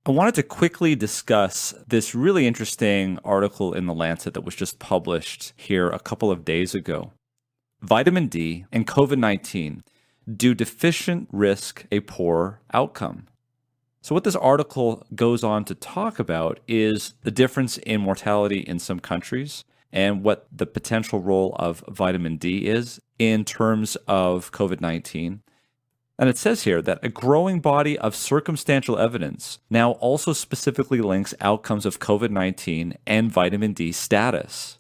I wanted to quickly discuss this really interesting article in The Lancet that was just published here a couple of days ago. Vitamin D and COVID-19. Do deficient risk a poor outcome? So what this article goes on to talk about is the difference in mortality in some countries and what the potential role of vitamin D is in terms of COVID-19. And it says here that a growing body of circumstantial evidence now also specifically links outcomes of COVID-19 and vitamin D status.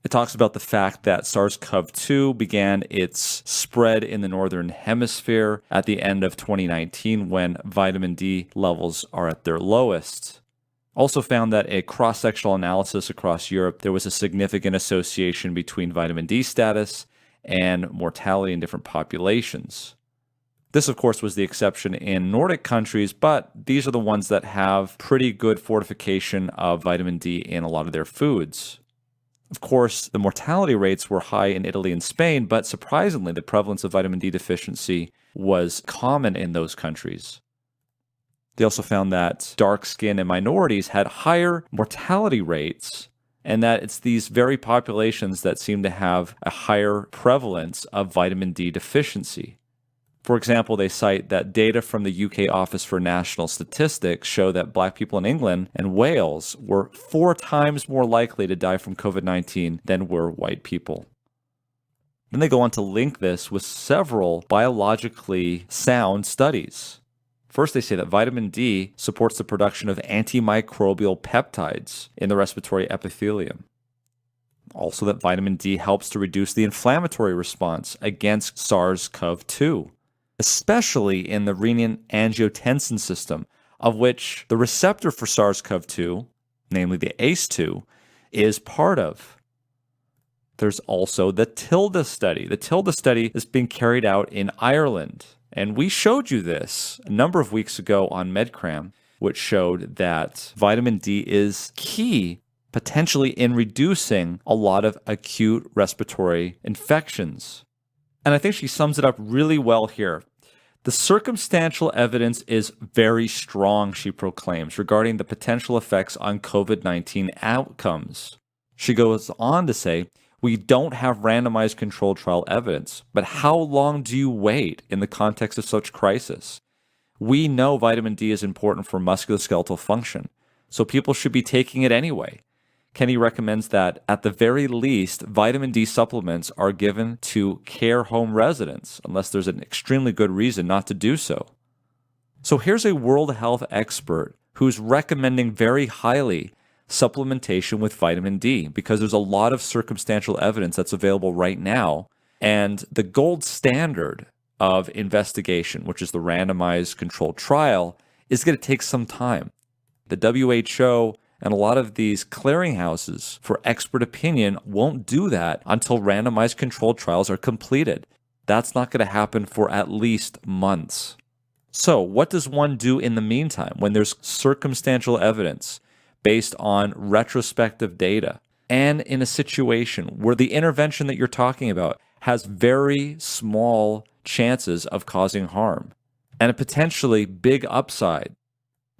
It talks about the fact that SARS-CoV-2 began its spread in the northern hemisphere at the end of 2019 when vitamin D levels are at their lowest. Also found that a cross-sectional analysis across Europe, there was a significant association between vitamin D status and mortality in different populations. This, of course, was the exception in Nordic countries, but these are the ones that have pretty good fortification of vitamin D in a lot of their foods. Of course, the mortality rates were high in Italy and Spain, but surprisingly, the prevalence of vitamin D deficiency was common in those countries. They also found that dark skin and minorities had higher mortality rates, and that it's these very populations that seem to have a higher prevalence of vitamin D deficiency. For example, they cite that data from the UK Office for National Statistics show that Black people in England and Wales were 4 times more likely to die from COVID-19 than were white people. Then they go on to link this with several biologically sound studies. First, they say that vitamin D supports the production of antimicrobial peptides in the respiratory epithelium. Also, that vitamin D helps to reduce the inflammatory response against SARS-CoV-2. Especially in the renin-angiotensin system, of which the receptor for SARS-CoV-2, namely the ACE2, is part of. There's also the TILDA study. The TILDA study is being carried out in Ireland, and we showed you this a number of weeks ago on MedCram, which showed that vitamin D is key potentially in reducing a lot of acute respiratory infections. And I think she sums it up really well here. The circumstantial evidence is very strong, she proclaims, regarding the potential effects on COVID-19 outcomes. She goes on to say, we don't have randomized controlled trial evidence, but how long do you wait in the context of such crisis? We know vitamin D is important for musculoskeletal function, so people should be taking it anyway. Kenny recommends that, at the very least, vitamin D supplements are given to care home residents, unless there's an extremely good reason not to do so. So here's a World Health expert who's recommending very highly supplementation with vitamin D, because there's a lot of circumstantial evidence that's available right now, and the gold standard of investigation, which is the randomized controlled trial, is going to take some time. The WHO and a lot of these clearinghouses for expert opinion won't do that until randomized controlled trials are completed. That's not going to happen for at least months. So what does one do in the meantime when there's circumstantial evidence based on retrospective data and in a situation where the intervention that you're talking about has very small chances of causing harm and a potentially big upside?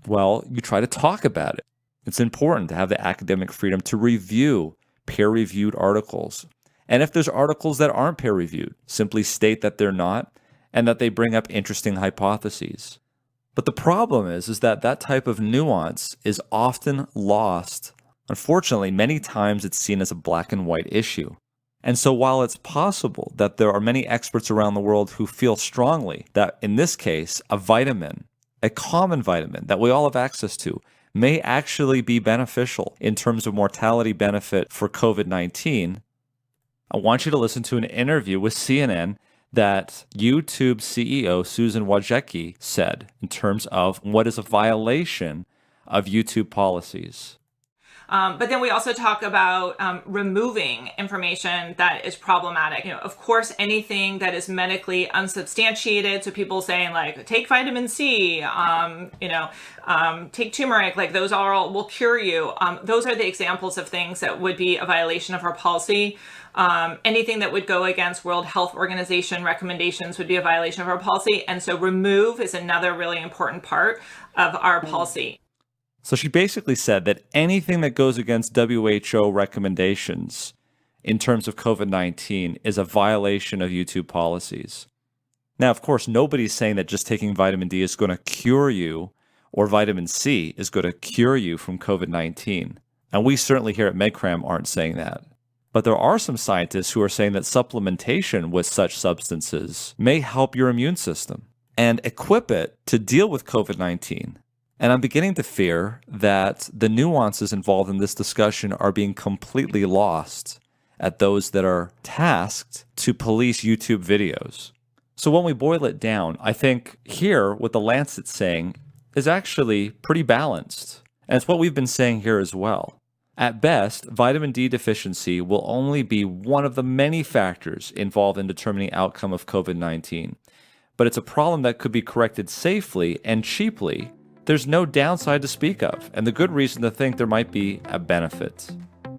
Well, you try to talk about it. It's important to have the academic freedom to review peer-reviewed articles. And if there's articles that aren't peer-reviewed, simply state that they're not and that they bring up interesting hypotheses. But the problem is that that type of nuance is often lost. Unfortunately, many times it's seen as a black and white issue. And so while it's possible that there are many experts around the world who feel strongly that in this case, a vitamin, a common vitamin that we all have access to, may actually be beneficial in terms of mortality benefit for COVID-19, I want you to listen to an interview with CNN that YouTube CEO Susan Wojcicki said in terms of what is a violation of YouTube policies. But then we also talk about removing information that is problematic. Of course, anything that is medically unsubstantiated. So people saying like, take vitamin C, take turmeric, like those all will cure you. Those are the examples of things that would be a violation of our policy. Anything that would go against World Health Organization recommendations would be a violation of our policy. And so remove is another really important part of our policy. So she basically said that anything that goes against WHO recommendations in terms of COVID-19 is a violation of YouTube policies. Now, of course, nobody's saying that just taking vitamin D is going to cure you, or vitamin C is going to cure you from COVID-19. And we certainly here at MedCram aren't saying that. But there are some scientists who are saying that supplementation with such substances may help your immune system and equip it to deal with COVID-19. And I'm beginning to fear that the nuances involved in this discussion are being completely lost at those that are tasked to police YouTube videos. So when we boil it down, I think here what the Lancet's saying is actually pretty balanced. And it's what we've been saying here as well. At best, vitamin D deficiency will only be one of the many factors involved in determining outcome of COVID-19. But it's a problem that could be corrected safely and cheaply. There's no downside to speak of, and the good reason to think there might be a benefit.